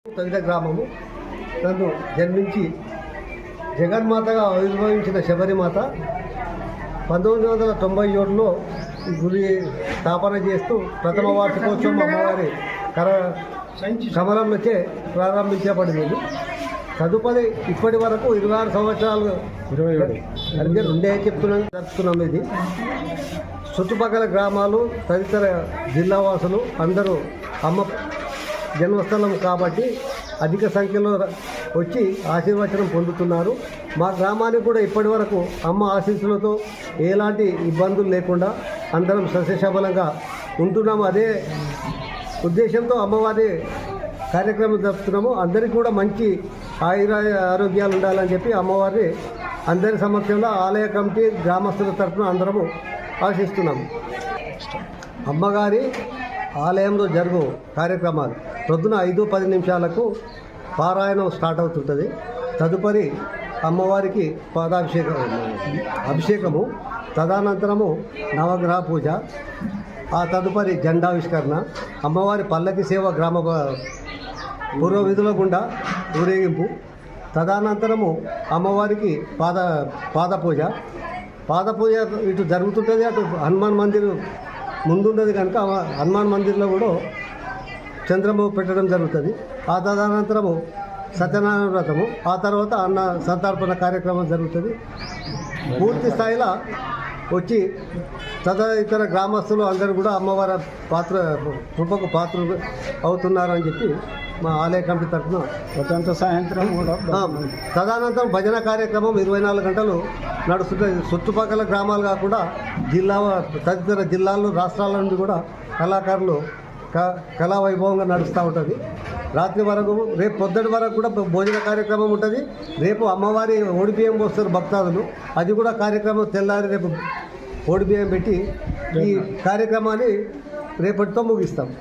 తదిత గ్రామము నన్ను జన్మించి జగన్మాతగా ఆవిర్భవించిన శబరిమాత 1997లో ఈ గుడి స్థాపన చేస్తూ ప్రథమ వార్షికోత్సవం అమ్మవారి కమలంలోచే ప్రారంభించబడింది. తదుపరి ఇప్పటి వరకు 26 సంవత్సరాలు 27 ఉండే జరుపుతున్నాం. ఇది చుట్టుపక్కల గ్రామాలు తదితర జిల్లా వాసులు అందరూ అమ్మ జన్మస్థలం కాబట్టి అధిక సంఖ్యలో వచ్చి ఆశీర్వచనం పొందుతున్నారు. మా గ్రామానికి కూడా ఇప్పటి వరకు అమ్మ ఆశీస్సులతో ఎలాంటి ఇబ్బందులు లేకుండా అందరం సస్యశబలంగా ఉంటున్నాము. అదే ఉద్దేశంతో అమ్మవారి కార్యక్రమం జరుపుతున్నాము. అందరికీ కూడా మంచి ఆరోగ్యాలు ఉండాలని చెప్పి అమ్మవారిని అందరి సమక్షంలో ఆలయ కమిటీ గ్రామస్తుల తరఫున అందరము ఆశిస్తున్నాము. అమ్మగారి ఆలయంలో జరుగు కార్యక్రమాలు ప్రొద్దున 5-10 నిమిషాలకు పారాయణం స్టార్ట్ అవుతుంటుంది. తదుపరి అమ్మవారికి అభిషేకము, తదనంతరము నవగ్రహ పూజ, ఆ తదుపరి జెండావిష్కరణ, అమ్మవారి పల్లకి సేవ గ్రామ పూర్వ విధుల గుండా ఊరేగింపు, తదనంతరము అమ్మవారికి పాదపూజ ఇటు జరుగుతుంటుంది. అటు హనుమాన్ మందిర్ ముందున్నది కనుక హనుమాన్ మందిర్లో కూడా చంద్రము పెట్టడం జరుగుతుంది. ఆ తదనంతరము సత్యనారాయణ వ్రతము, ఆ తర్వాత అన్న సంతర్పణ కార్యక్రమం జరుగుతుంది. పూర్తి స్థాయిలో వచ్చి ఇతర గ్రామస్తులు అందరూ కూడా అమ్మవారి కృపకు పాత్రలు అవుతున్నారని చెప్పి మా ఆలయ కమిటీ తరఫున ప్రశాంత సాయంత్రం కూడా తదనంతరం భజన కార్యక్రమం 24 గంటలు నడుస్తుంటుంది. చుట్టుపక్కల గ్రామాలు కాకుండా తదితర జిల్లాల్లో రాష్ట్రాల నుండి కూడా కళాకారులు కళా వైభవంగా నడుస్తూ ఉంటుంది. రాత్రి వరకు రేపు పొద్దుటి వరకు కూడా భోజన కార్యక్రమం ఉంటుంది. రేపు అమ్మవారి ఓడిబియ్యం పోస్తారు భక్తాదులు, అది కూడా కార్యక్రమం తెల్లారి రేపు ఓడిబియ్యం పెట్టి ఈ కార్యక్రమాన్ని రేపటితో ముగిస్తాం.